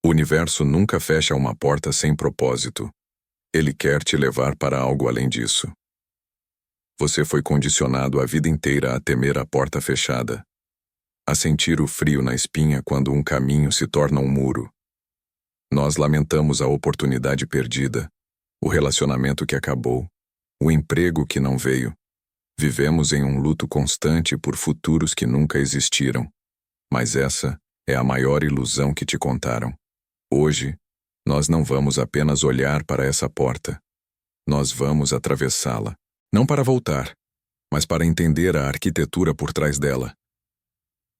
O universo nunca fecha uma porta sem propósito. Ele quer te levar para algo além disso. Você foi condicionado a vida inteira a temer a porta fechada, a sentir o frio na espinha quando um caminho se torna um muro. Nós lamentamos a oportunidade perdida, o relacionamento que acabou, o emprego que não veio. Vivemos em um luto constante por futuros que nunca existiram. Mas essa é a maior ilusão que te contaram. Hoje, nós não vamos apenas olhar para essa porta. Nós vamos atravessá-la. Não para voltar, mas para entender a arquitetura por trás dela.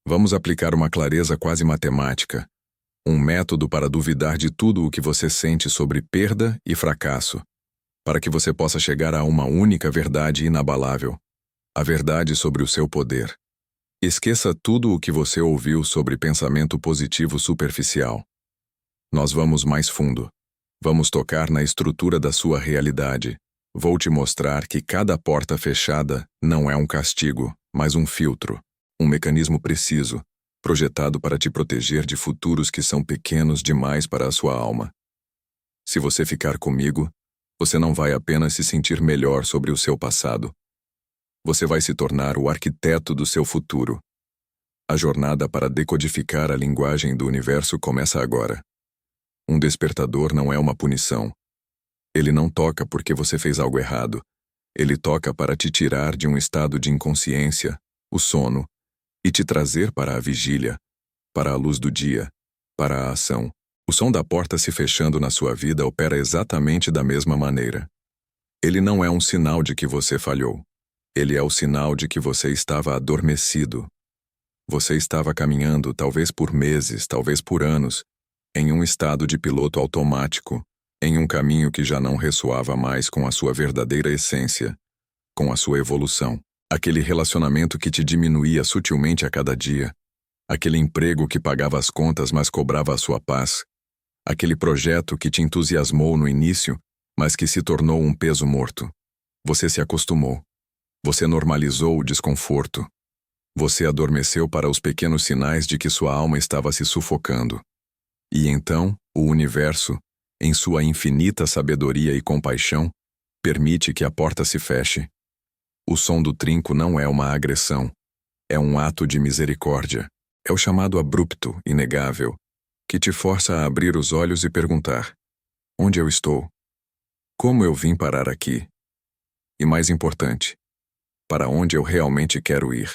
Vamos aplicar uma clareza quase matemática, um método para duvidar de tudo o que você sente sobre perda e fracasso, para que você possa chegar a uma única verdade inabalável, a verdade sobre o seu poder. Esqueça tudo o que você ouviu sobre pensamento positivo superficial. Nós vamos mais fundo. Vamos tocar na estrutura da sua realidade. Vou te mostrar que cada porta fechada não é um castigo, mas um filtro, um mecanismo preciso, projetado para te proteger de futuros que são pequenos demais para a sua alma. Se você ficar comigo, você não vai apenas se sentir melhor sobre o seu passado. Você vai se tornar o arquiteto do seu futuro. A jornada para decodificar a linguagem do universo começa agora. Um despertador não é uma punição. Ele não toca porque você fez algo errado. Ele toca para te tirar de um estado de inconsciência, o sono, e te trazer para a vigília, para a luz do dia, para a ação. O som da porta se fechando na sua vida opera exatamente da mesma maneira. Ele não é um sinal de que você falhou. Ele é o sinal de que você estava adormecido. Você estava caminhando, talvez por meses, talvez por anos, em um estado de piloto automático, em um caminho que já não ressoava mais com a sua verdadeira essência, com a sua evolução. Aquele relacionamento que te diminuía sutilmente a cada dia, aquele emprego que pagava as contas mas cobrava a sua paz, aquele projeto que te entusiasmou no início, mas que se tornou um peso morto. Você se acostumou. Você normalizou o desconforto. Você adormeceu para os pequenos sinais de que sua alma estava se sufocando. E então, o universo, em sua infinita sabedoria e compaixão, permite que a porta se feche. O som do trinco não é uma agressão. É um ato de misericórdia. É o chamado abrupto, inegável, que te força a abrir os olhos e perguntar: onde eu estou? Como eu vim parar aqui? E mais importante, para onde eu realmente quero ir?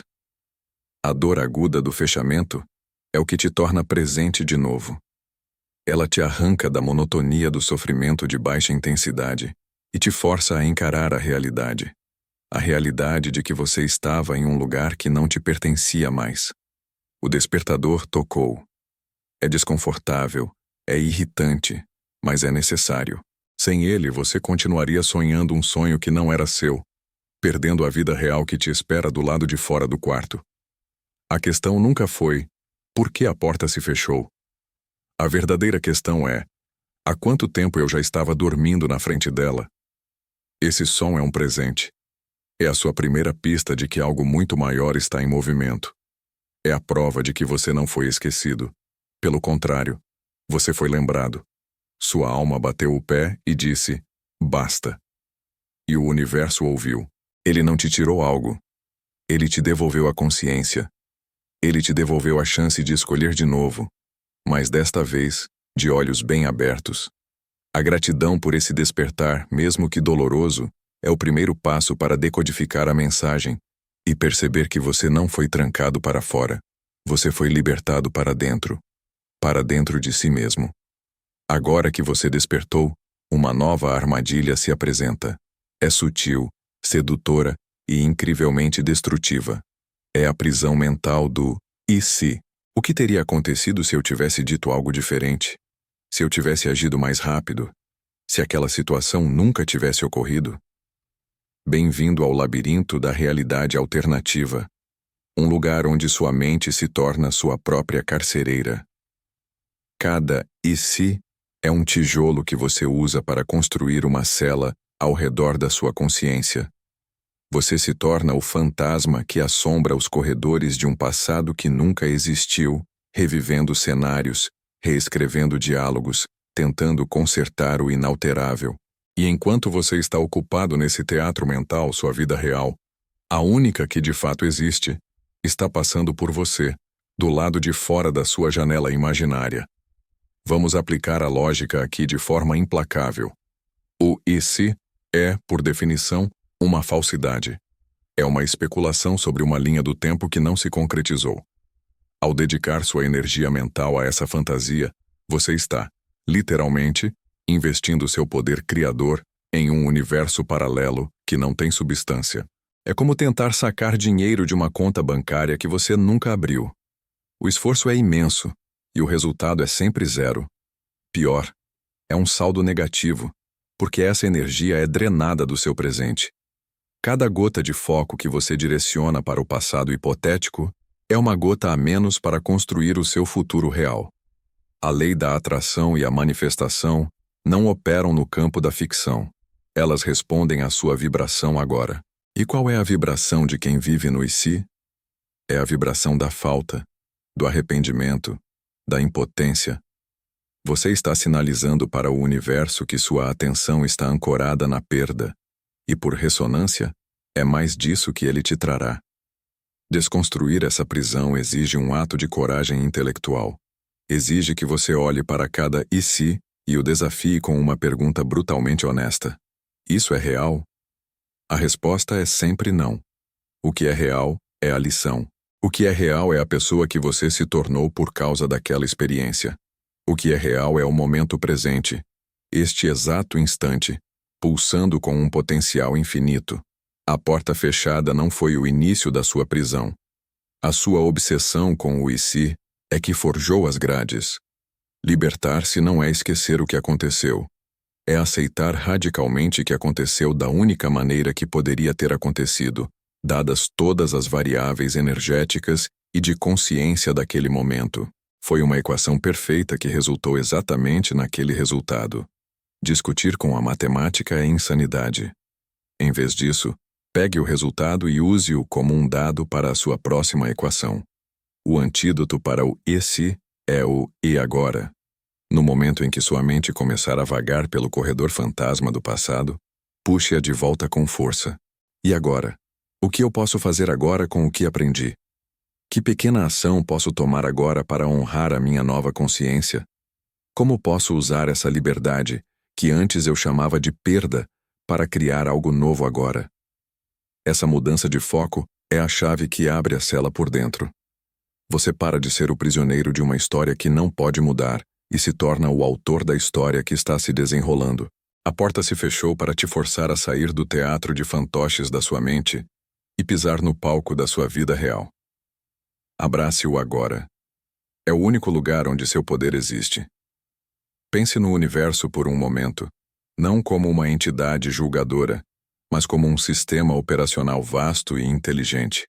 A dor aguda do fechamento é o que te torna presente de novo. Ela te arranca da monotonia do sofrimento de baixa intensidade e te força a encarar a realidade. A realidade de que você estava em um lugar que não te pertencia mais. O despertador tocou. É desconfortável, é irritante, mas é necessário. Sem ele, você continuaria sonhando um sonho que não era seu, perdendo a vida real que te espera do lado de fora do quarto. A questão nunca foi: por que a porta se fechou? A verdadeira questão é: há quanto tempo eu já estava dormindo na frente dela? Esse som é um presente. É a sua primeira pista de que algo muito maior está em movimento. É a prova de que você não foi esquecido. Pelo contrário, você foi lembrado. Sua alma bateu o pé e disse: basta. E o universo ouviu. Ele não te tirou algo. Ele te devolveu a consciência. Ele te devolveu a chance de escolher de novo, mas desta vez, de olhos bem abertos. A gratidão por esse despertar, mesmo que doloroso, é o primeiro passo para decodificar a mensagem e perceber que você não foi trancado para fora. Você foi libertado para dentro de si mesmo. Agora que você despertou, uma nova armadilha se apresenta. É sutil, sedutora e incrivelmente destrutiva. É a prisão mental do "e se?". O que teria acontecido se eu tivesse dito algo diferente? Se eu tivesse agido mais rápido? Se aquela situação nunca tivesse ocorrido? Bem-vindo ao labirinto da realidade alternativa. Um lugar onde sua mente se torna sua própria carcereira. Cada "e se?" é um tijolo que você usa para construir uma cela ao redor da sua consciência. Você se torna o fantasma que assombra os corredores de um passado que nunca existiu, revivendo cenários, reescrevendo diálogos, tentando consertar o inalterável. E enquanto você está ocupado nesse teatro mental, sua vida real, a única que de fato existe, está passando por você, do lado de fora da sua janela imaginária. Vamos aplicar a lógica aqui de forma implacável. O e se é, por definição, uma falsidade. É uma especulação sobre uma linha do tempo que não se concretizou. Ao dedicar sua energia mental a essa fantasia, você está, literalmente, investindo seu poder criador em um universo paralelo que não tem substância. É como tentar sacar dinheiro de uma conta bancária que você nunca abriu. O esforço é imenso, e o resultado é sempre zero. Pior, é um saldo negativo, porque essa energia é drenada do seu presente. Cada gota de foco que você direciona para o passado hipotético é uma gota a menos para construir o seu futuro real. A lei da atração e a manifestação não operam no campo da ficção. Elas respondem à sua vibração agora. E qual é a vibração de quem vive no e se? É a vibração da falta, do arrependimento, da impotência. Você está sinalizando para o universo que sua atenção está ancorada na perda, e por ressonância, é mais disso que ele te trará. Desconstruir essa prisão exige um ato de coragem intelectual. Exige que você olhe para cada e se e o desafie com uma pergunta brutalmente honesta. Isso é real? A resposta é sempre não. O que é real é a lição. O que é real é a pessoa que você se tornou por causa daquela experiência. O que é real é o momento presente, este exato instante, pulsando com um potencial infinito. A porta fechada não foi o início da sua prisão. A sua obsessão com o e se é que forjou as grades. Libertar-se não é esquecer o que aconteceu. É aceitar radicalmente que aconteceu da única maneira que poderia ter acontecido, dadas todas as variáveis energéticas e de consciência daquele momento. Foi uma equação perfeita que resultou exatamente naquele resultado. Discutir com a matemática é insanidade. Em vez disso, pegue o resultado e use-o como um dado para a sua próxima equação. O antídoto para o e se é o e agora. No momento em que sua mente começar a vagar pelo corredor fantasma do passado, puxe-a de volta com força. E agora? O que eu posso fazer agora com o que aprendi? Que pequena ação posso tomar agora para honrar a minha nova consciência? Como posso usar essa liberdade, que antes eu chamava de perda, para criar algo novo agora? Essa mudança de foco é a chave que abre a cela por dentro. Você para de ser o prisioneiro de uma história que não pode mudar e se torna o autor da história que está se desenrolando. A porta se fechou para te forçar a sair do teatro de fantoches da sua mente e pisar no palco da sua vida real. Abrace-o agora. É o único lugar onde seu poder existe. Pense no universo por um momento, não como uma entidade julgadora, mas como um sistema operacional vasto e inteligente.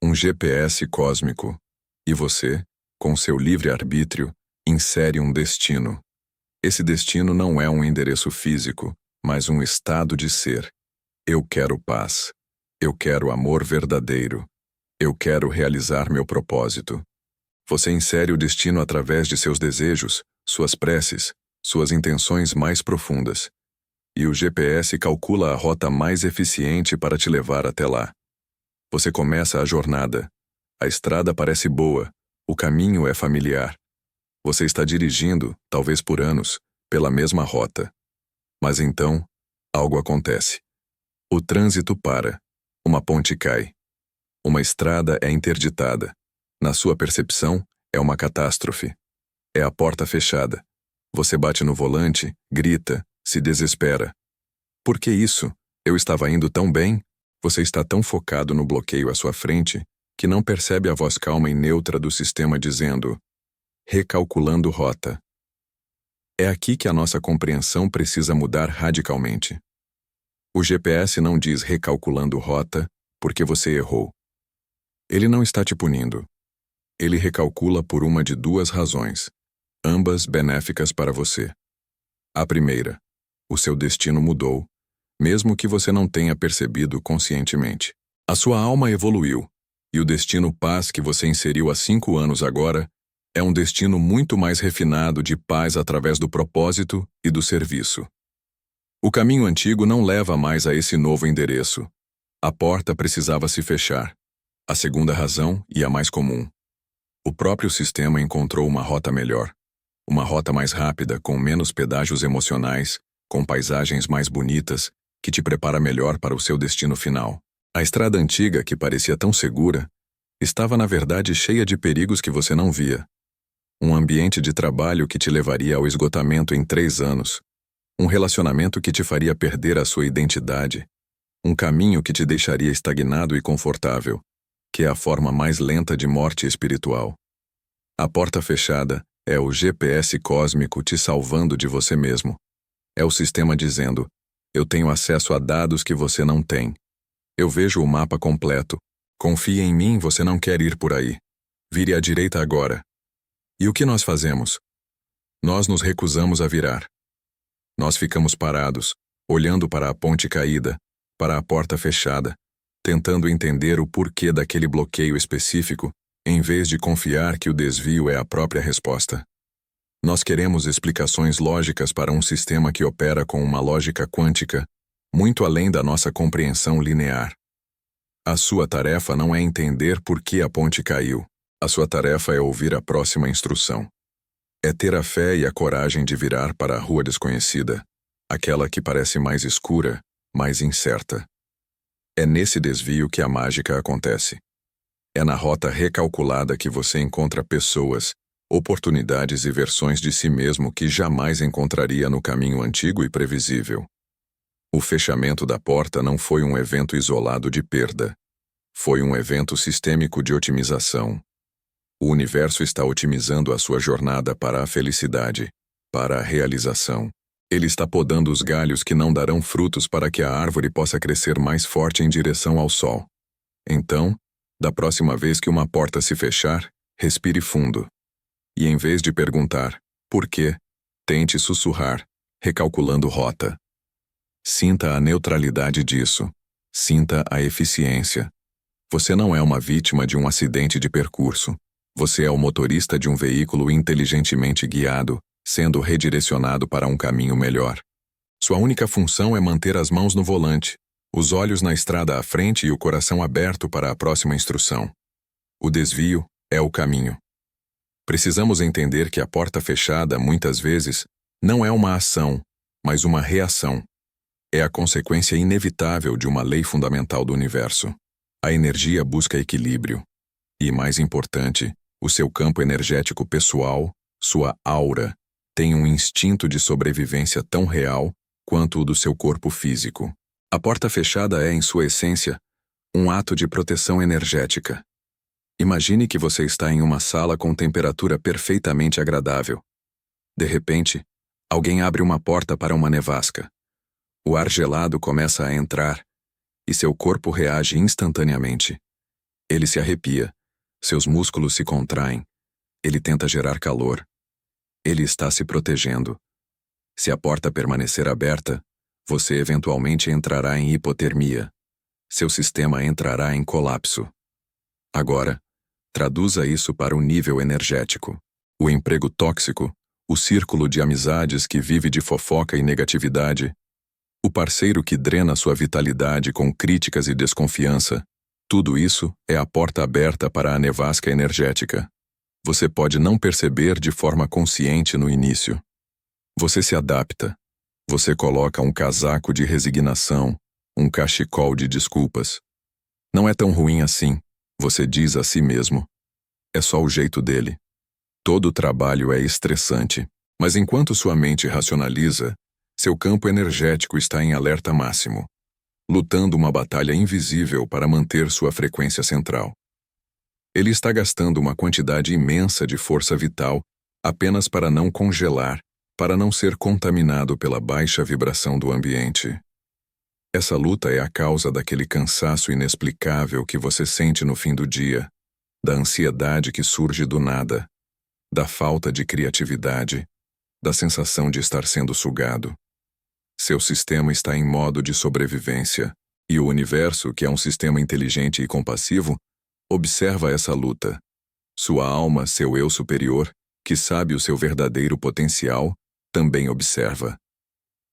Um GPS cósmico. E você, com seu livre-arbítrio, insere um destino. Esse destino não é um endereço físico, mas um estado de ser. Eu quero paz. Eu quero amor verdadeiro. Eu quero realizar meu propósito. Você insere o destino através de seus desejos, suas preces, suas intenções mais profundas. E o GPS calcula a rota mais eficiente para te levar até lá. Você começa a jornada. A estrada parece boa, o caminho é familiar. Você está dirigindo, talvez por anos, pela mesma rota. Mas então, algo acontece. O trânsito para. Uma ponte cai. Uma estrada é interditada. Na sua percepção, é uma catástrofe. É a porta fechada. Você bate no volante, grita, se desespera. Por que isso? Eu estava indo tão bem? Você está tão focado no bloqueio à sua frente que não percebe a voz calma e neutra do sistema dizendo: recalculando rota. É aqui que a nossa compreensão precisa mudar radicalmente. O GPS não diz recalculando rota porque você errou. Ele não está te punindo. Ele recalcula por uma de duas razões, ambas benéficas para você. A primeira, o seu destino mudou, mesmo que você não tenha percebido conscientemente. A sua alma evoluiu, e o destino paz que você inseriu há 5 anos agora É um destino muito mais refinado de paz através do propósito e do serviço. O caminho antigo não leva mais a esse novo endereço. A porta precisava se fechar. A segunda razão, e a mais comum. O próprio sistema encontrou uma rota melhor. Uma rota mais rápida, com menos pedágios emocionais, com paisagens mais bonitas, que te prepara melhor para o seu destino final. A estrada antiga, que parecia tão segura, estava na verdade cheia de perigos que você não via. Um ambiente de trabalho que te levaria ao esgotamento em 3 anos. Um relacionamento que te faria perder a sua identidade. Um caminho que te deixaria estagnado e confortável, que é a forma mais lenta de morte espiritual. A porta fechada é o GPS cósmico te salvando de você mesmo. É o sistema dizendo: eu tenho acesso a dados que você não tem. Eu vejo o mapa completo. Confie em mim, você não quer ir por aí. Vire à direita agora. E o que nós fazemos? Nós nos recusamos a virar. Nós ficamos parados, olhando para a ponte caída, para a porta fechada, tentando entender o porquê daquele bloqueio específico, em vez de confiar que o desvio é a própria resposta. Nós queremos explicações lógicas para um sistema que opera com uma lógica quântica, muito além da nossa compreensão linear. A sua tarefa não é entender por que a ponte caiu. A sua tarefa é ouvir a próxima instrução. É ter a fé e a coragem de virar para a rua desconhecida, aquela que parece mais escura, mais incerta. É nesse desvio que a mágica acontece. É na rota recalculada que você encontra pessoas, oportunidades e versões de si mesmo que jamais encontraria no caminho antigo e previsível. O fechamento da porta não foi um evento isolado de perda. Foi um evento sistêmico de otimização. O universo está otimizando a sua jornada para a felicidade, para a realização. Ele está podando os galhos que não darão frutos para que a árvore possa crescer mais forte em direção ao sol. Então, da próxima vez que uma porta se fechar, respire fundo. E em vez de perguntar, por quê, tente sussurrar, recalculando rota. Sinta a neutralidade disso. Sinta a eficiência. Você não é uma vítima de um acidente de percurso. Você é o motorista de um veículo inteligentemente guiado, sendo redirecionado para um caminho melhor. Sua única função é manter as mãos no volante, os olhos na estrada à frente e o coração aberto para a próxima instrução. O desvio é o caminho. Precisamos entender que a porta fechada, muitas vezes, não é uma ação, mas uma reação. É a consequência inevitável de uma lei fundamental do universo. A energia busca equilíbrio. E, mais importante, o seu campo energético pessoal, sua aura, tem um instinto de sobrevivência tão real quanto o do seu corpo físico. A porta fechada é, em sua essência, um ato de proteção energética. Imagine que você está em uma sala com temperatura perfeitamente agradável. De repente, alguém abre uma porta para uma nevasca. O ar gelado começa a entrar, e seu corpo reage instantaneamente. Ele se arrepia, seus músculos se contraem, ele tenta gerar calor. Ele está se protegendo. Se a porta permanecer aberta, você eventualmente entrará em hipotermia. Seu sistema entrará em colapso. Agora, traduza isso para o nível energético. O emprego tóxico, o círculo de amizades que vive de fofoca e negatividade, o parceiro que drena sua vitalidade com críticas e desconfiança, tudo isso é a porta aberta para a nevasca energética. Você pode não perceber de forma consciente no início. Você se adapta. Você coloca um casaco de resignação, um cachecol de desculpas. Não é tão ruim assim, você diz a si mesmo. É só o jeito dele. Todo trabalho é estressante, mas enquanto sua mente racionaliza, seu campo energético está em alerta máximo, lutando uma batalha invisível para manter sua frequência central. Ele está gastando uma quantidade imensa de força vital apenas para não congelar, para não ser contaminado pela baixa vibração do ambiente. Essa luta é a causa daquele cansaço inexplicável que você sente no fim do dia, da ansiedade que surge do nada, da falta de criatividade, da sensação de estar sendo sugado. Seu sistema está em modo de sobrevivência, e o universo, que é um sistema inteligente e compassivo, observa essa luta. Sua alma, seu eu superior, que sabe o seu verdadeiro potencial, também observa.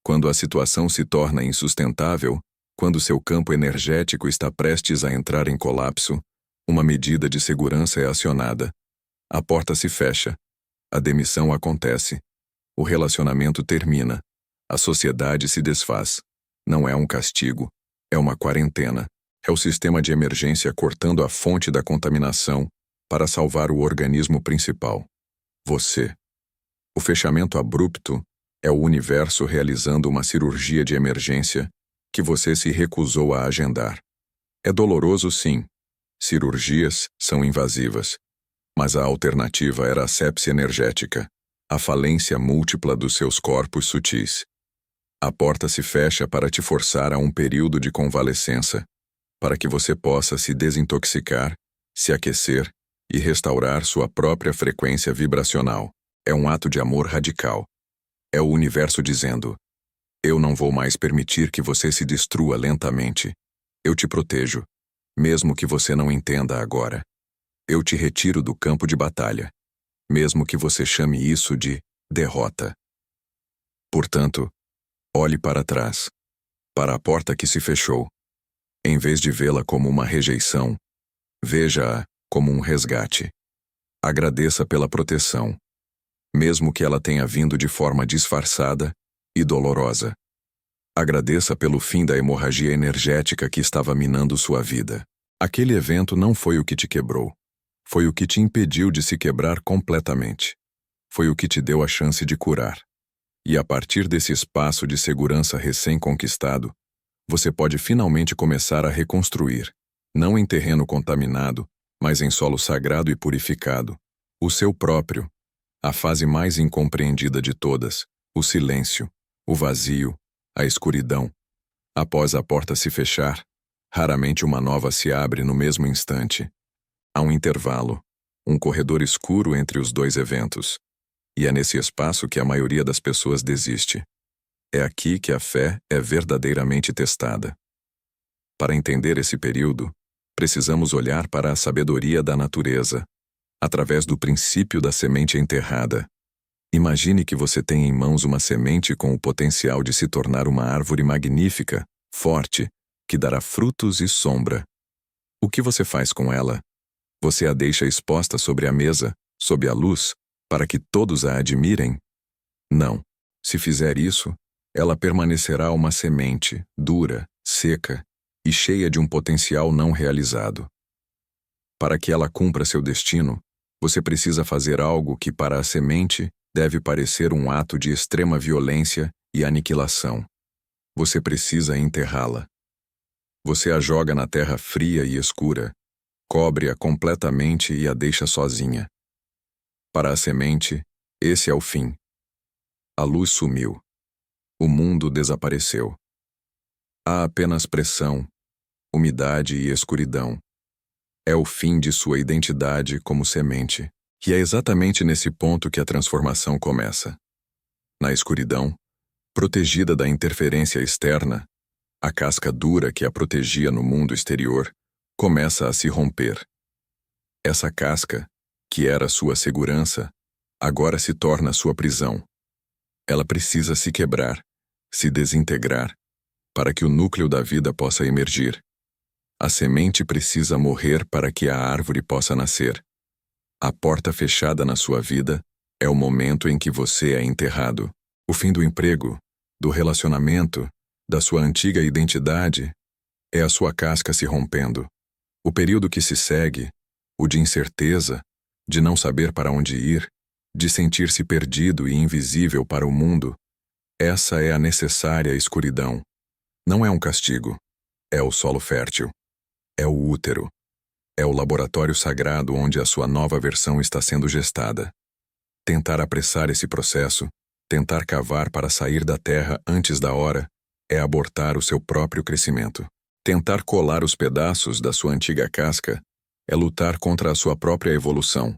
Quando a situação se torna insustentável, quando seu campo energético está prestes a entrar em colapso, uma medida de segurança é acionada. A porta se fecha. A demissão acontece. O relacionamento termina. A sociedade se desfaz. Não é um castigo. É uma quarentena. É o sistema de emergência cortando a fonte da contaminação para salvar o organismo principal. Você. O fechamento abrupto é o universo realizando uma cirurgia de emergência que você se recusou a agendar. É doloroso, sim. Cirurgias são invasivas. Mas a alternativa era a sepse energética, a falência múltipla dos seus corpos sutis. A porta se fecha para te forçar a um período de convalescença, para que você possa se desintoxicar, se aquecer e restaurar sua própria frequência vibracional. É um ato de amor radical. É o universo dizendo: eu não vou mais permitir que você se destrua lentamente. Eu te protejo, mesmo que você não entenda agora. Eu te retiro do campo de batalha, mesmo que você chame isso de derrota. Portanto, olhe para trás, para a porta que se fechou. Em vez de vê-la como uma rejeição, veja-a como um resgate. Agradeça pela proteção, mesmo que ela tenha vindo de forma disfarçada e dolorosa. Agradeça pelo fim da hemorragia energética que estava minando sua vida. Aquele evento não foi o que te quebrou. Foi o que te impediu de se quebrar completamente. Foi o que te deu a chance de curar. E a partir desse espaço de segurança recém-conquistado, você pode finalmente começar a reconstruir, não em terreno contaminado, mas em solo sagrado e purificado, o seu próprio, a fase mais incompreendida de todas, o silêncio, o vazio, a escuridão. Após a porta se fechar, raramente uma nova se abre no mesmo instante. Há um intervalo, um corredor escuro entre os dois eventos. E é nesse espaço que a maioria das pessoas desiste. É aqui que a fé é verdadeiramente testada. Para entender esse período, precisamos olhar para a sabedoria da natureza, através do princípio da semente enterrada. Imagine que você tem em mãos uma semente com o potencial de se tornar uma árvore magnífica, forte, que dará frutos e sombra. O que você faz com ela? Você a deixa exposta sobre a mesa, sob a luz, para que todos a admirem? Não. Se fizer isso, ela permanecerá uma semente, dura, seca e cheia de um potencial não realizado. Para que ela cumpra seu destino, você precisa fazer algo que para a semente deve parecer um ato de extrema violência e aniquilação. Você precisa enterrá-la. Você a joga na terra fria e escura, cobre-a completamente e a deixa sozinha. Para a semente, esse é o fim. A luz sumiu. O mundo desapareceu. Há apenas pressão, umidade e escuridão. É o fim de sua identidade como semente. E é exatamente nesse ponto que a transformação começa. Na escuridão, protegida da interferência externa, a casca dura que a protegia no mundo exterior começa a se romper. Essa casca, que era sua segurança, agora se torna sua prisão. Ela precisa se quebrar, se desintegrar, para que o núcleo da vida possa emergir. A semente precisa morrer para que a árvore possa nascer. A porta fechada na sua vida é o momento em que você é enterrado. O fim do emprego, do relacionamento, da sua antiga identidade, é a sua casca se rompendo. O período que se segue, o de incerteza, de não saber para onde ir, de sentir-se perdido e invisível para o mundo, essa é a necessária escuridão. Não é um castigo, é o solo fértil, é o útero, é o laboratório sagrado onde a sua nova versão está sendo gestada. Tentar apressar esse processo, tentar cavar para sair da terra antes da hora, é abortar o seu próprio crescimento. Tentar colar os pedaços da sua antiga casca é lutar contra a sua própria evolução.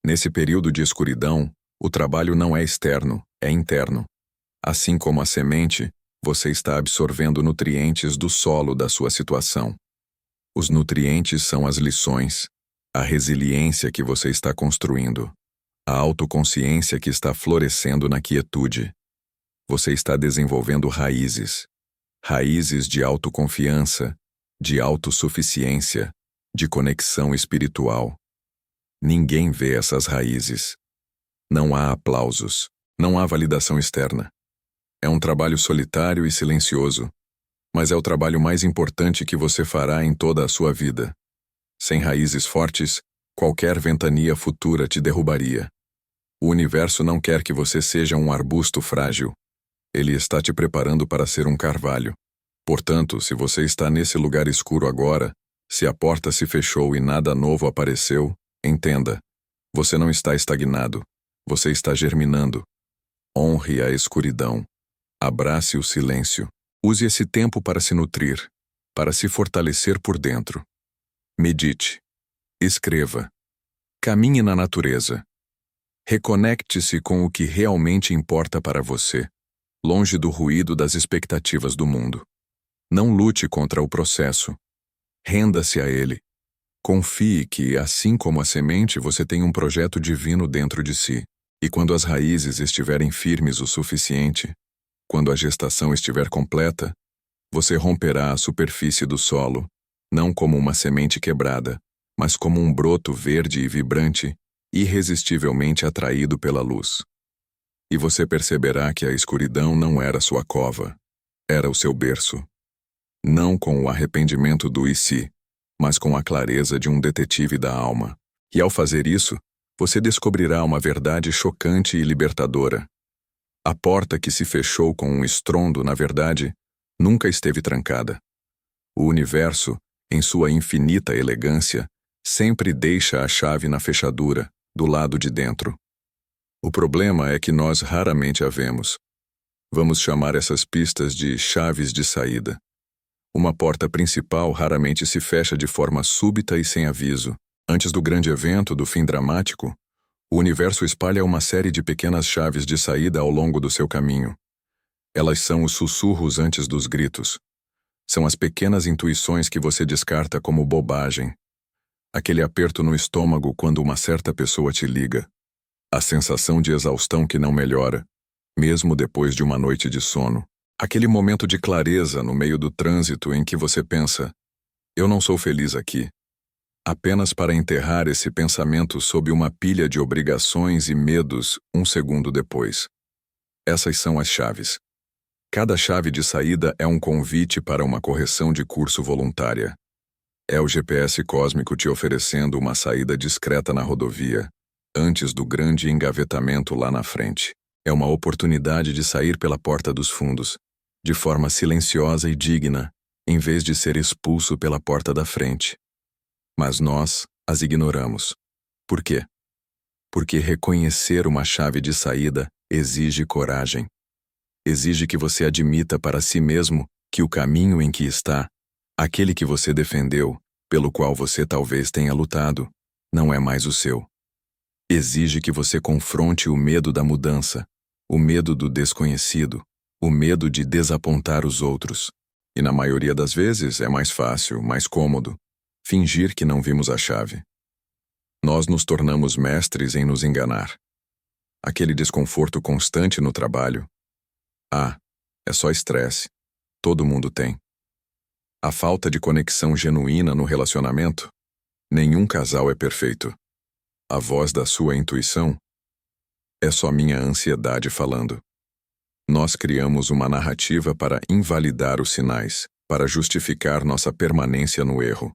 Nesse período de escuridão, o trabalho não é externo, é interno. Assim como a semente, você está absorvendo nutrientes do solo da sua situação. Os nutrientes são as lições, a resiliência que você está construindo, a autoconsciência que está florescendo na quietude. Você está desenvolvendo raízes. Raízes de autoconfiança, de autossuficiência, de conexão espiritual. Ninguém vê essas raízes. Não há aplausos, não há validação externa. É um trabalho solitário e silencioso, mas é o trabalho mais importante que você fará em toda a sua vida. Sem raízes fortes, qualquer ventania futura te derrubaria. O universo não quer que você seja um arbusto frágil. Ele está te preparando para ser um carvalho. Portanto, se você está nesse lugar escuro agora, se a porta se fechou e nada novo apareceu, entenda, você não está estagnado, você está germinando. Honre a escuridão. Abrace o silêncio. Use esse tempo para se nutrir, para se fortalecer por dentro. Medite. Escreva. Caminhe na natureza. Reconecte-se com o que realmente importa para você, longe do ruído das expectativas do mundo. Não lute contra o processo. Renda-se a ele. Confie que, assim como a semente, você tem um projeto divino dentro de si. E quando as raízes estiverem firmes o suficiente, quando a gestação estiver completa, você romperá a superfície do solo, não como uma semente quebrada, mas como um broto verde e vibrante, irresistivelmente atraído pela luz. E você perceberá que a escuridão não era sua cova, era o seu berço. Não com o arrependimento do e se, mas com a clareza de um detetive da alma. E ao fazer isso, você descobrirá uma verdade chocante e libertadora. A porta que se fechou com um estrondo, na verdade, nunca esteve trancada. O universo, em sua infinita elegância, sempre deixa a chave na fechadura, do lado de dentro. O problema é que nós raramente a vemos. Vamos chamar essas pistas de chaves de saída. Uma porta principal raramente se fecha de forma súbita e sem aviso. Antes do grande evento, do fim dramático, o universo espalha uma série de pequenas chaves de saída ao longo do seu caminho. Elas são os sussurros antes dos gritos. São as pequenas intuições que você descarta como bobagem. Aquele aperto no estômago quando uma certa pessoa te liga. A sensação de exaustão que não melhora, mesmo depois de uma noite de sono. Aquele momento de clareza no meio do trânsito em que você pensa, eu não sou feliz aqui. Apenas para enterrar esse pensamento sob uma pilha de obrigações e medos um segundo depois. Essas são as chaves. Cada chave de saída é um convite para uma correção de curso voluntária. É o GPS cósmico te oferecendo uma saída discreta na rodovia, antes do grande engavetamento lá na frente. É uma oportunidade de sair pela porta dos fundos, de forma silenciosa e digna, em vez de ser expulso pela porta da frente. Mas nós as ignoramos. Por quê? Porque reconhecer uma chave de saída exige coragem. Exige que você admita para si mesmo que o caminho em que está, aquele que você defendeu, pelo qual você talvez tenha lutado, não é mais o seu. Exige que você confronte o medo da mudança, o medo do desconhecido, o medo de desapontar os outros. E na maioria das vezes é mais fácil, mais cômodo, fingir que não vimos a chave. Nós nos tornamos mestres em nos enganar. Aquele desconforto constante no trabalho. É só estresse. Todo mundo tem. A falta de conexão genuína no relacionamento. Nenhum casal é perfeito. A voz da sua intuição. É só minha ansiedade falando. Nós criamos uma narrativa para invalidar os sinais, para justificar nossa permanência no erro.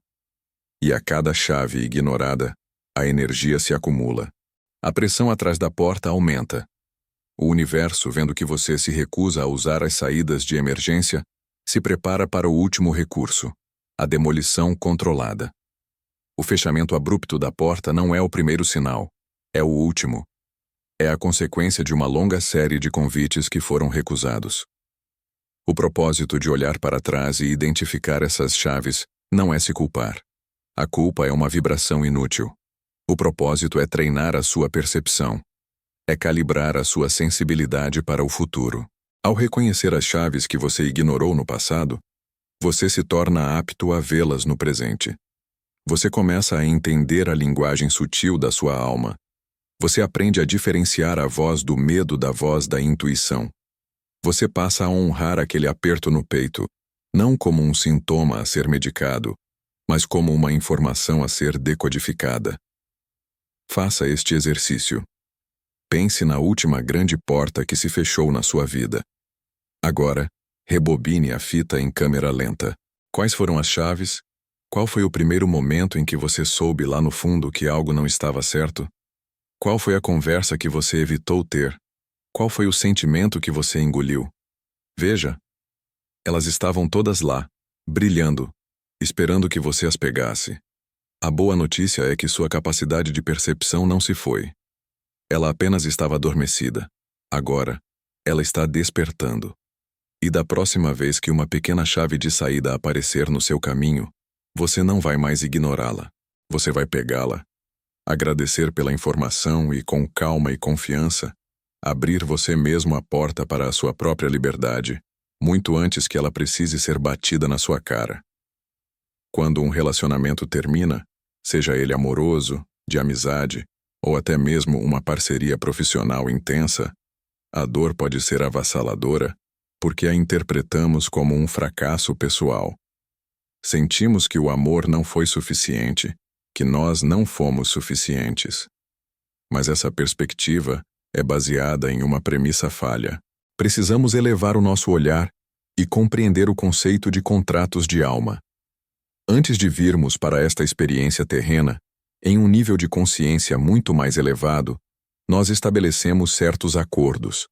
E a cada chave ignorada, a energia se acumula. A pressão atrás da porta aumenta. O universo, vendo que você se recusa a usar as saídas de emergência, se prepara para o último recurso, a demolição controlada. O fechamento abrupto da porta não é o primeiro sinal, é o último. É a consequência de uma longa série de convites que foram recusados. O propósito de olhar para trás e identificar essas chaves não é se culpar. A culpa é uma vibração inútil. O propósito é treinar a sua percepção. É calibrar a sua sensibilidade para o futuro. Ao reconhecer as chaves que você ignorou no passado, você se torna apto a vê-las no presente. Você começa a entender a linguagem sutil da sua alma. Você aprende a diferenciar a voz do medo da voz da intuição. Você passa a honrar aquele aperto no peito, não como um sintoma a ser medicado, mas como uma informação a ser decodificada. Faça este exercício. Pense na última grande porta que se fechou na sua vida. Agora, rebobine a fita em câmera lenta. Quais foram as chaves? Qual foi o primeiro momento em que você soube lá no fundo que algo não estava certo? Qual foi a conversa que você evitou ter? Qual foi o sentimento que você engoliu? Veja, elas estavam todas lá, brilhando, esperando que você as pegasse. A boa notícia é que sua capacidade de percepção não se foi. Ela apenas estava adormecida. Agora, ela está despertando. E da próxima vez que uma pequena chave de saída aparecer no seu caminho, você não vai mais ignorá-la. Você vai pegá-la, agradecer pela informação e, com calma e confiança, abrir você mesmo a porta para a sua própria liberdade, muito antes que ela precise ser batida na sua cara. Quando um relacionamento termina, seja ele amoroso, de amizade, ou até mesmo uma parceria profissional intensa, a dor pode ser avassaladora porque a interpretamos como um fracasso pessoal. Sentimos que o amor não foi suficiente, que nós não fomos suficientes. Mas essa perspectiva é baseada em uma premissa falha. Precisamos elevar o nosso olhar e compreender o conceito de contratos de alma. Antes de virmos para esta experiência terrena, em um nível de consciência muito mais elevado, nós estabelecemos certos acordos.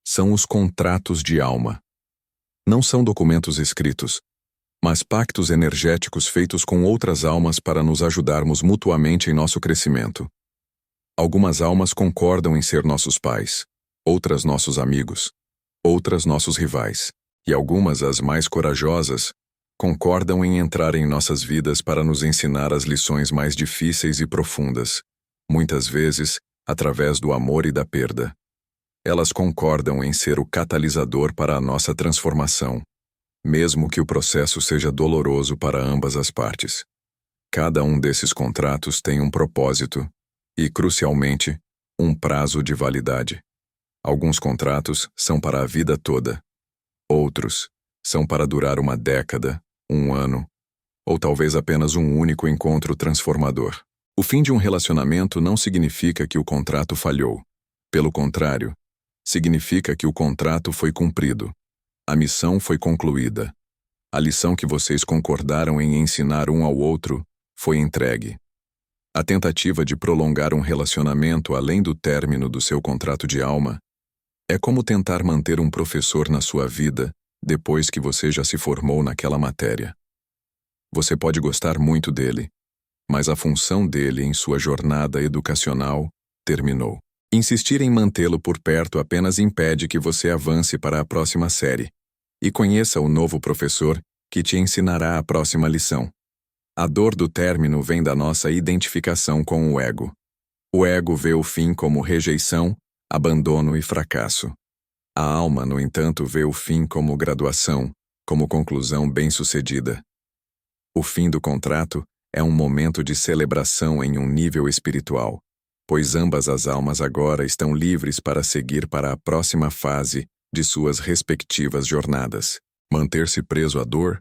São os contratos de alma. Não são documentos escritos, mas pactos energéticos feitos com outras almas para nos ajudarmos mutuamente em nosso crescimento. Algumas almas concordam em ser nossos pais, outras nossos amigos, outras nossos rivais, e algumas, as mais corajosas, concordam em entrar em nossas vidas para nos ensinar as lições mais difíceis e profundas, muitas vezes através do amor e da perda. Elas concordam em ser o catalisador para a nossa transformação, mesmo que o processo seja doloroso para ambas as partes. Cada um desses contratos tem um propósito e, crucialmente, um prazo de validade. Alguns contratos são para a vida toda. Outros são para durar uma década, um ano, ou talvez apenas um único encontro transformador. O fim de um relacionamento não significa que o contrato falhou. Pelo contrário, significa que o contrato foi cumprido. A missão foi concluída. A lição que vocês concordaram em ensinar um ao outro foi entregue. A tentativa de prolongar um relacionamento além do término do seu contrato de alma é como tentar manter um professor na sua vida depois que você já se formou naquela matéria. Você pode gostar muito dele, mas a função dele em sua jornada educacional terminou. Insistir em mantê-lo por perto apenas impede que você avance para a próxima série e conheça o novo professor que te ensinará a próxima lição. A dor do término vem da nossa identificação com o ego. O ego vê o fim como rejeição, abandono e fracasso. A alma, no entanto, vê o fim como graduação, como conclusão bem-sucedida. O fim do contrato é um momento de celebração em um nível espiritual, pois ambas as almas agora estão livres para seguir para a próxima fase de suas respectivas jornadas. Manter-se preso à dor,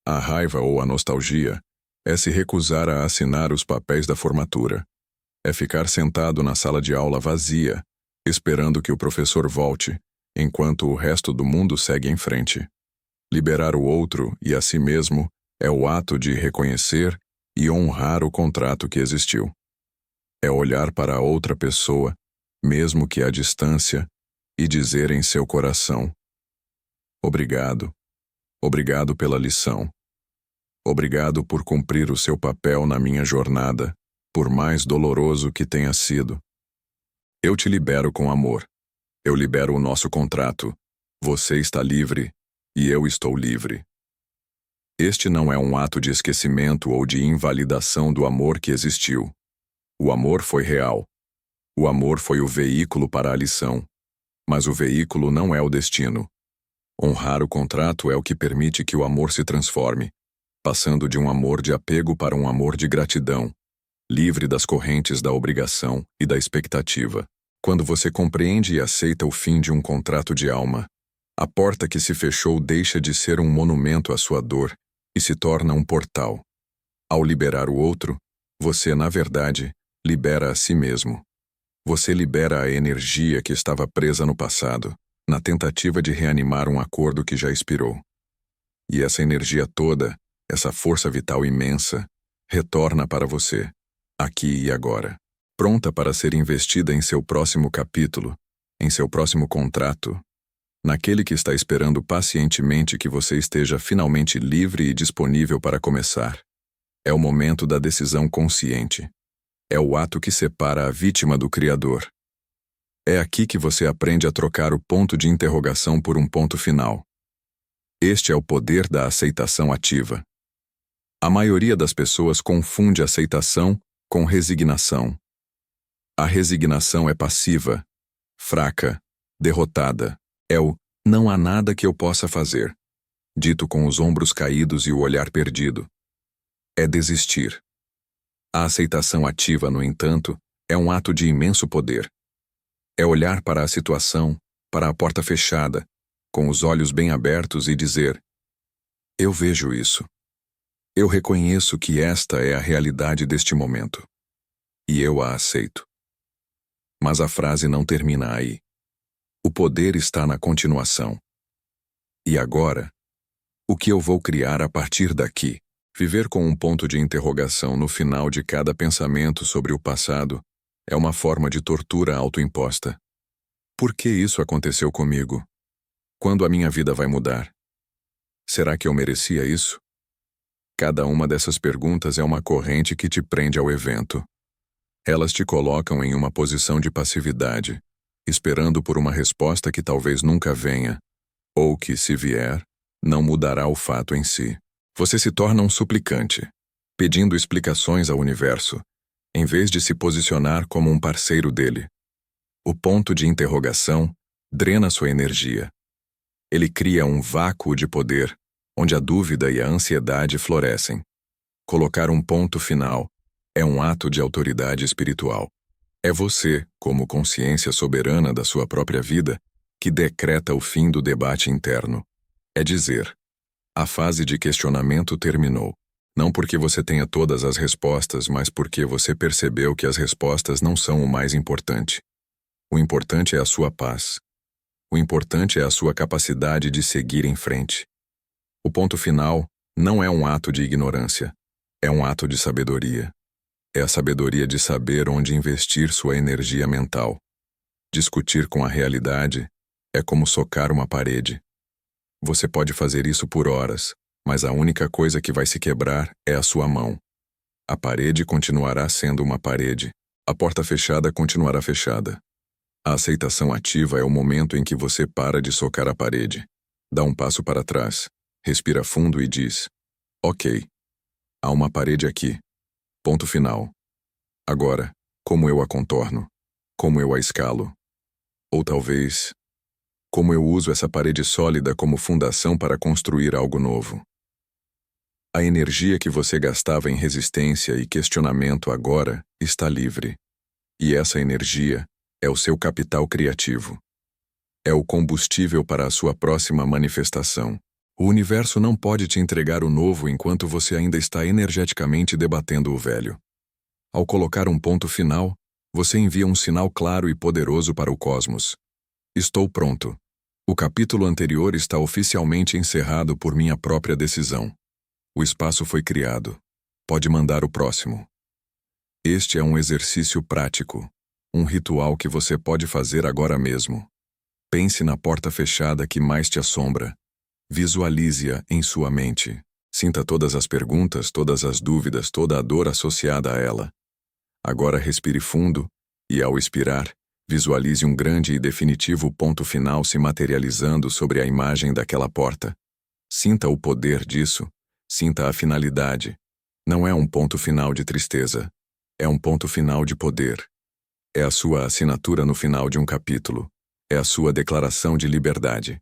à raiva ou à nostalgia é se recusar a assinar os papéis da formatura. É ficar sentado na sala de aula vazia, esperando que o professor volte, enquanto o resto do mundo segue em frente. Liberar o outro e a si mesmo é o ato de reconhecer e honrar o contrato que existiu. É olhar para a outra pessoa, mesmo que à distância, e dizer em seu coração: obrigado. Obrigado pela lição. Obrigado por cumprir o seu papel na minha jornada, por mais doloroso que tenha sido. Eu te libero com amor. Eu libero o nosso contrato. Você está livre e eu estou livre. Este não é um ato de esquecimento ou de invalidação do amor que existiu. O amor foi real. O amor foi o veículo para a lição. Mas o veículo não é o destino. Honrar o contrato é o que permite que o amor se transforme, passando de um amor de apego para um amor de gratidão, livre das correntes da obrigação e da expectativa. Quando você compreende e aceita o fim de um contrato de alma, a porta que se fechou deixa de ser um monumento à sua dor e se torna um portal. Ao liberar o outro, você, na verdade, libera a si mesmo. Você libera a energia que estava presa no passado, na tentativa de reanimar um acordo que já expirou. E essa energia toda, essa força vital imensa, retorna para você, aqui e agora, pronta para ser investida em seu próximo capítulo, em seu próximo contrato, naquele que está esperando pacientemente que você esteja finalmente livre e disponível para começar. É o momento da decisão consciente. É o ato que separa a vítima do Criador. É aqui que você aprende a trocar o ponto de interrogação por um ponto final. Este é o poder da aceitação ativa. A maioria das pessoas confunde aceitação com resignação. A resignação é passiva, fraca, derrotada. É o "não há nada que eu possa fazer", dito com os ombros caídos e o olhar perdido. É desistir. A aceitação ativa, no entanto, é um ato de imenso poder. É olhar para a situação, para a porta fechada, com os olhos bem abertos e dizer: eu vejo isso. Eu reconheço que esta é a realidade deste momento. E eu a aceito. Mas a frase não termina aí. O poder está na continuação. E agora? O que eu vou criar a partir daqui? Viver com um ponto de interrogação no final de cada pensamento sobre o passado é uma forma de tortura autoimposta. Por que isso aconteceu comigo? Quando a minha vida vai mudar? Será que eu merecia isso? Cada uma dessas perguntas é uma corrente que te prende ao evento. Elas te colocam em uma posição de passividade, esperando por uma resposta que talvez nunca venha, ou que, se vier, não mudará o fato em si. Você se torna um suplicante, pedindo explicações ao universo, em vez de se posicionar como um parceiro dele. O ponto de interrogação drena sua energia. Ele cria um vácuo de poder, onde a dúvida e a ansiedade florescem. Colocar um ponto final é um ato de autoridade espiritual. É você, como consciência soberana da sua própria vida, que decreta o fim do debate interno. É dizer: a fase de questionamento terminou. Não porque você tenha todas as respostas, mas porque você percebeu que as respostas não são o mais importante. O importante é a sua paz. O importante é a sua capacidade de seguir em frente. O ponto final não é um ato de ignorância. É um ato de sabedoria. É a sabedoria de saber onde investir sua energia mental. Discutir com a realidade é como socar uma parede. Você pode fazer isso por horas, mas a única coisa que vai se quebrar é a sua mão. A parede continuará sendo uma parede. A porta fechada continuará fechada. A aceitação ativa é o momento em que você para de socar a parede, dá um passo para trás, respira fundo e diz: ok, há uma parede aqui. Ponto final. Agora, como eu a contorno? Como eu a escalo? Ou talvez, como eu uso essa parede sólida como fundação para construir algo novo? A energia que você gastava em resistência e questionamento agora está livre. E essa energia é o seu capital criativo. É o combustível para a sua próxima manifestação. O universo não pode te entregar o novo enquanto você ainda está energeticamente debatendo o velho. Ao colocar um ponto final, você envia um sinal claro e poderoso para o cosmos. Estou pronto. O capítulo anterior está oficialmente encerrado por minha própria decisão. O espaço foi criado. Pode mandar o próximo. Este é um exercício prático, um ritual que você pode fazer agora mesmo. Pense na porta fechada que mais te assombra. Visualize-a em sua mente. Sinta todas as perguntas, todas as dúvidas, toda a dor associada a ela. Agora respire fundo e, ao expirar, visualize um grande e definitivo ponto final se materializando sobre a imagem daquela porta. Sinta o poder disso. Sinta a finalidade. Não é um ponto final de tristeza. É um ponto final de poder. É a sua assinatura no final de um capítulo. É a sua declaração de liberdade.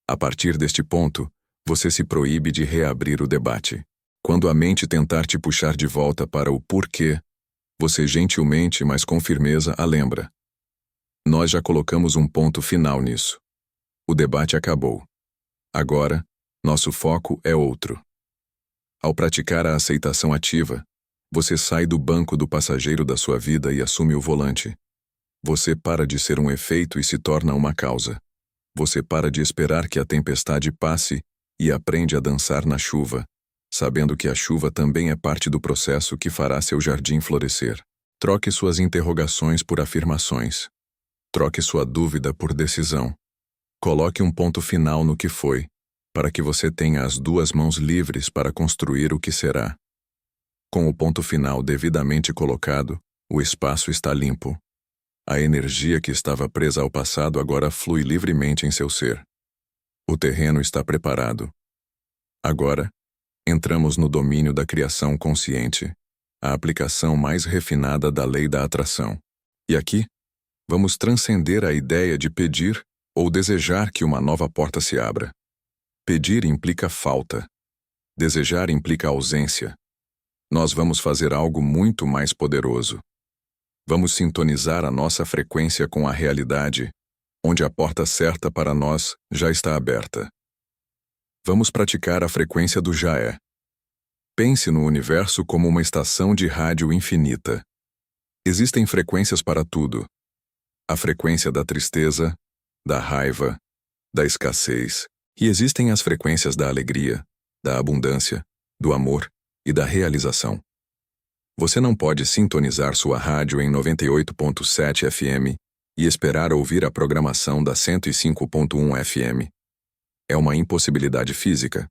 A partir deste ponto, você se proíbe de reabrir o debate. Quando a mente tentar te puxar de volta para o porquê, você gentilmente, mas com firmeza, a lembra. Nós já colocamos um ponto final nisso. O debate acabou. Agora, nosso foco é outro. Ao praticar a aceitação ativa, você sai do banco do passageiro da sua vida e assume o volante. Você para de ser um efeito e se torna uma causa. Você para de esperar que a tempestade passe e aprende a dançar na chuva, sabendo que a chuva também é parte do processo que fará seu jardim florescer. Troque suas interrogações por afirmações. Troque sua dúvida por decisão. Coloque um ponto final no que foi, para que você tenha as duas mãos livres para construir o que será. Com o ponto final devidamente colocado, o espaço está limpo. A energia que estava presa ao passado agora flui livremente em seu ser. O terreno está preparado. Agora, entramos no domínio da criação consciente, a aplicação mais refinada da lei da atração. E aqui, vamos transcender a ideia de pedir ou desejar que uma nova porta se abra. Pedir implica falta. Desejar implica ausência. Nós vamos fazer algo muito mais poderoso. Vamos sintonizar a nossa frequência com a realidade, onde a porta certa para nós já está aberta. Vamos praticar a frequência do já é. Pense no universo como uma estação de rádio infinita. Existem frequências para tudo. A frequência da tristeza, da raiva, da escassez, e existem as frequências da alegria, da abundância, do amor e da realização. Você não pode sintonizar sua rádio em 98.7 FM e esperar ouvir a programação da 105.1 FM. É uma impossibilidade física.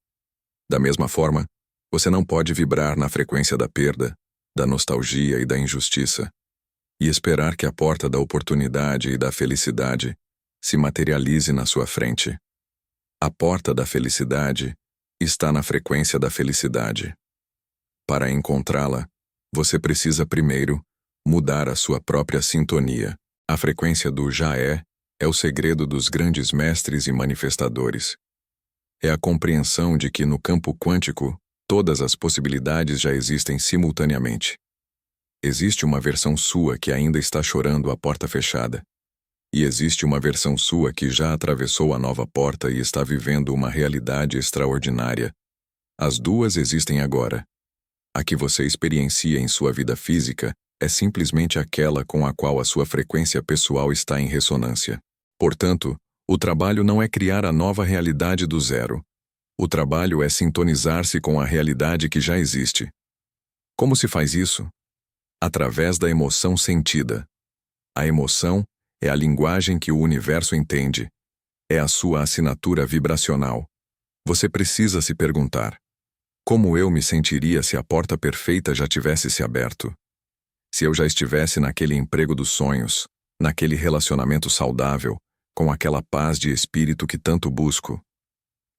Da mesma forma, você não pode vibrar na frequência da perda, da nostalgia e da injustiça, e esperar que a porta da oportunidade e da felicidade se materialize na sua frente. A porta da felicidade está na frequência da felicidade. Para encontrá-la, você precisa primeiro mudar a sua própria sintonia. A frequência do já é o segredo dos grandes mestres e manifestadores. É a compreensão de que no campo quântico, todas as possibilidades já existem simultaneamente. Existe uma versão sua que ainda está chorando a porta fechada. E existe uma versão sua que já atravessou a nova porta e está vivendo uma realidade extraordinária. As duas existem agora. A que você experiencia em sua vida física é simplesmente aquela com a qual a sua frequência pessoal está em ressonância. Portanto, o trabalho não é criar a nova realidade do zero. O trabalho é sintonizar-se com a realidade que já existe. Como se faz isso? Através da emoção sentida. A emoção é a linguagem que o universo entende. É a sua assinatura vibracional. Você precisa se perguntar: como eu me sentiria se a porta perfeita já tivesse se aberto? Se eu já estivesse naquele emprego dos sonhos, naquele relacionamento saudável, com aquela paz de espírito que tanto busco?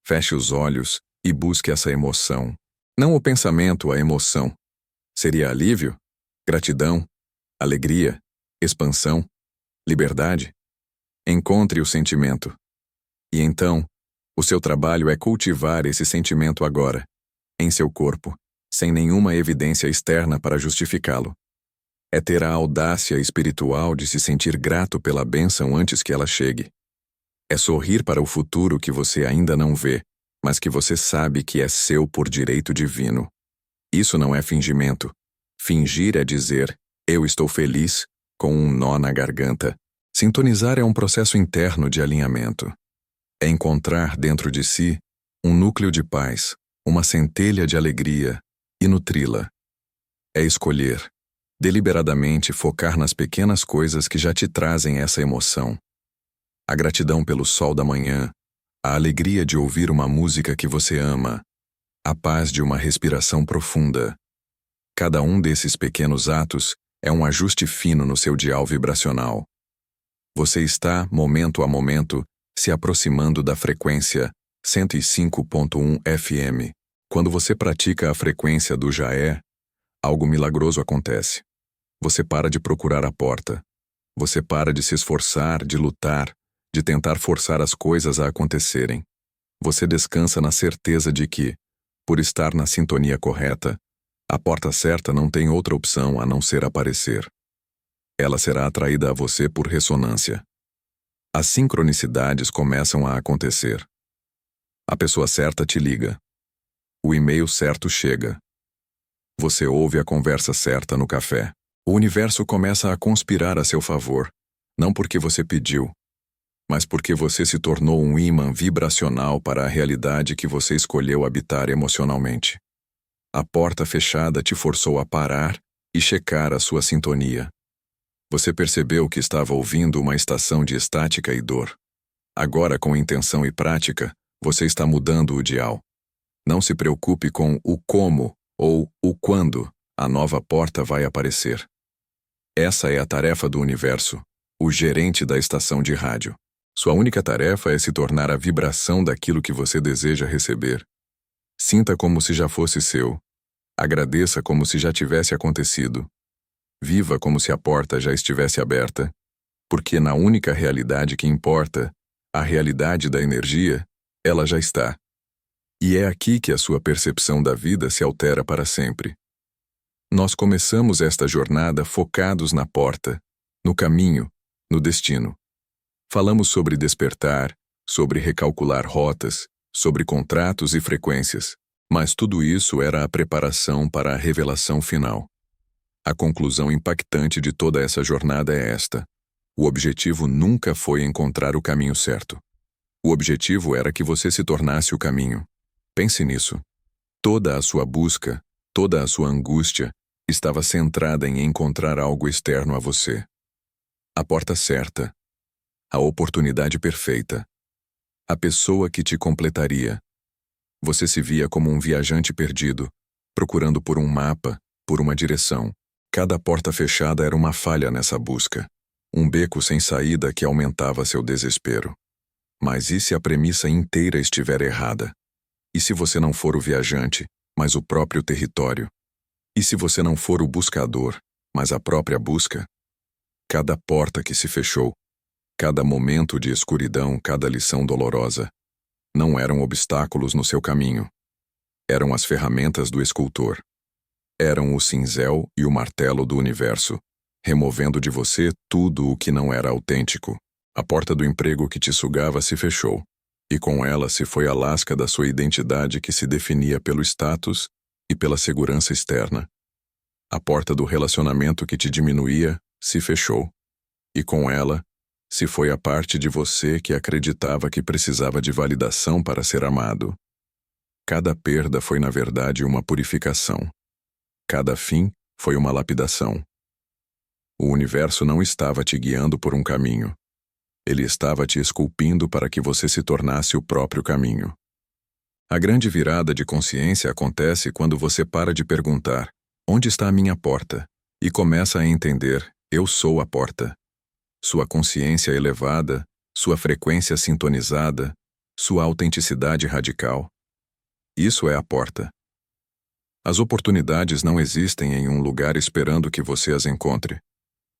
Feche os olhos e busque essa emoção. Não o pensamento, a emoção. Seria alívio? Gratidão? Alegria? Expansão? Liberdade? Encontre o sentimento. E então, o seu trabalho é cultivar esse sentimento agora, em seu corpo, sem nenhuma evidência externa para justificá-lo. É ter a audácia espiritual de se sentir grato pela bênção antes que ela chegue. É sorrir para o futuro que você ainda não vê, mas que você sabe que é seu por direito divino. Isso não é fingimento. Fingir é dizer, eu estou feliz, com um nó na garganta. Sintonizar é um processo interno de alinhamento. É encontrar dentro de si um núcleo de paz, uma centelha de alegria, e nutri-la. É escolher, deliberadamente focar nas pequenas coisas que já te trazem essa emoção. A gratidão pelo sol da manhã, a alegria de ouvir uma música que você ama, a paz de uma respiração profunda. Cada um desses pequenos atos é um ajuste fino no seu dial vibracional. Você está, momento a momento, se aproximando da frequência 105.1 FM. Quando você pratica a frequência do já é, algo milagroso acontece. Você para de procurar a porta. Você para de se esforçar, de lutar, de tentar forçar as coisas a acontecerem. Você descansa na certeza de que, Por estar na sintonia correta, a porta certa não tem outra opção a não ser aparecer. Ela será atraída a você por ressonância. As sincronicidades começam a acontecer. A pessoa certa te liga. O e-mail certo chega. Você ouve a conversa certa no café. O universo começa a conspirar a seu favor, não porque você pediu, mas porque você se tornou um ímã vibracional para a realidade que você escolheu habitar emocionalmente. A porta fechada te forçou a parar e checar a sua sintonia. Você percebeu que estava ouvindo uma estação de estática e dor. Agora, com intenção e prática, você está mudando o dial. Não se preocupe com o como ou o quando a nova porta vai aparecer. Essa é a tarefa do universo, o gerente da estação de rádio. Sua única tarefa é se tornar a vibração daquilo que você deseja receber. Sinta como se já fosse seu. Agradeça como se já tivesse acontecido. Viva como se a porta já estivesse aberta, porque na única realidade que importa, a realidade da energia, ela já está. E é aqui que a sua percepção da vida se altera para sempre. Nós começamos esta jornada focados na porta, no caminho, no destino. Falamos sobre despertar, sobre recalcular rotas, sobre contratos e frequências, mas tudo isso era a preparação para a revelação final. A conclusão impactante de toda essa jornada é esta: o objetivo nunca foi encontrar o caminho certo. O objetivo era que você se tornasse o caminho. Pense nisso. Toda a sua busca, toda a sua angústia, estava centrada em encontrar algo externo a você. A porta certa, a oportunidade perfeita, a pessoa que te completaria. Você se via como um viajante perdido, procurando por um mapa, por uma direção. Cada porta fechada era uma falha nessa busca, um beco sem saída que aumentava seu desespero. Mas e se a premissa inteira estiver errada? E se você não for o viajante, mas o próprio território? E se você não for o buscador, mas a própria busca? Cada porta que se fechou, cada momento de escuridão, cada lição dolorosa, não eram obstáculos no seu caminho. Eram as ferramentas do escultor. Eram o cinzel e o martelo do universo, removendo de você tudo o que não era autêntico. A porta do emprego que te sugava se fechou, e com ela se foi a lasca da sua identidade que se definia pelo status e pela segurança externa. A porta do relacionamento que te diminuía se fechou, e com ela se foi a parte de você que acreditava que precisava de validação para ser amado. Cada perda foi, na verdade, uma purificação. Cada fim foi uma lapidação. O universo não estava te guiando por um caminho. Ele estava te esculpindo para que você se tornasse o próprio caminho. A grande virada de consciência acontece quando você para de perguntar: onde está a minha porta? E começa a entender: eu sou a porta. Sua consciência elevada, sua frequência sintonizada, sua autenticidade radical. Isso é a porta. As oportunidades não existem em um lugar esperando que você as encontre.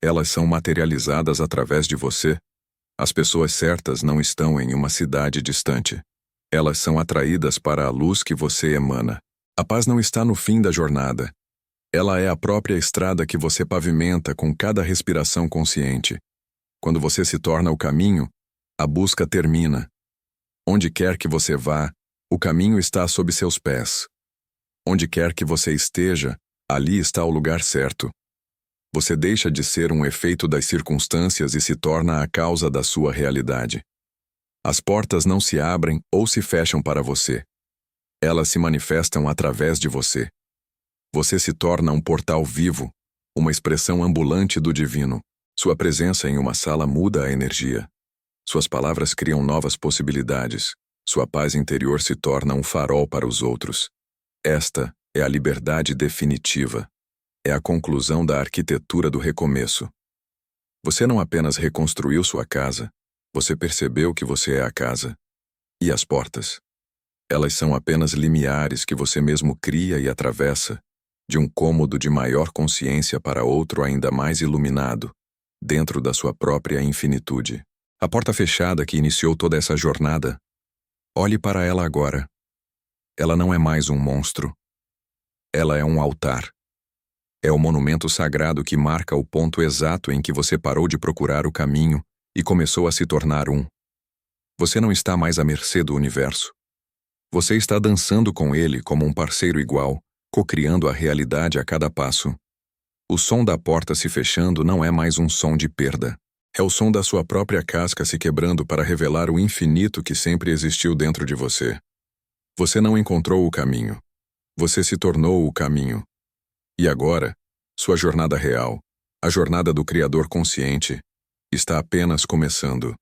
Elas são materializadas através de você. As pessoas certas não estão em uma cidade distante. Elas são atraídas para a luz que você emana. A paz não está no fim da jornada. Ela é a própria estrada que você pavimenta com cada respiração consciente. Quando você se torna o caminho, a busca termina. Onde quer que você vá, o caminho está sob seus pés. Onde quer que você esteja, ali está o lugar certo. Você deixa de ser um efeito das circunstâncias e se torna a causa da sua realidade. As portas não se abrem ou se fecham para você. Elas se manifestam através de você. Você se torna um portal vivo, uma expressão ambulante do divino. Sua presença em uma sala muda a energia. Suas palavras criam novas possibilidades. Sua paz interior se torna um farol para os outros. Esta é a liberdade definitiva. É a conclusão da arquitetura do recomeço. Você não apenas reconstruiu sua casa, você percebeu que você é a casa. E as portas? Elas são apenas limiares que você mesmo cria e atravessa, de um cômodo de maior consciência para outro ainda mais iluminado, dentro da sua própria infinitude. A porta fechada que iniciou toda essa jornada. Olhe para ela agora. Ela não é mais um monstro. Ela é um altar. É o monumento sagrado que marca o ponto exato em que você parou de procurar o caminho e começou a se tornar um. Você não está mais à mercê do universo. Você está dançando com ele como um parceiro igual, cocriando a realidade a cada passo. O som da porta se fechando não é mais um som de perda. É o som da sua própria casca se quebrando para revelar o infinito que sempre existiu dentro de você. Você não encontrou o caminho. Você se tornou o caminho. E agora, sua jornada real, a jornada do Criador consciente, está apenas começando.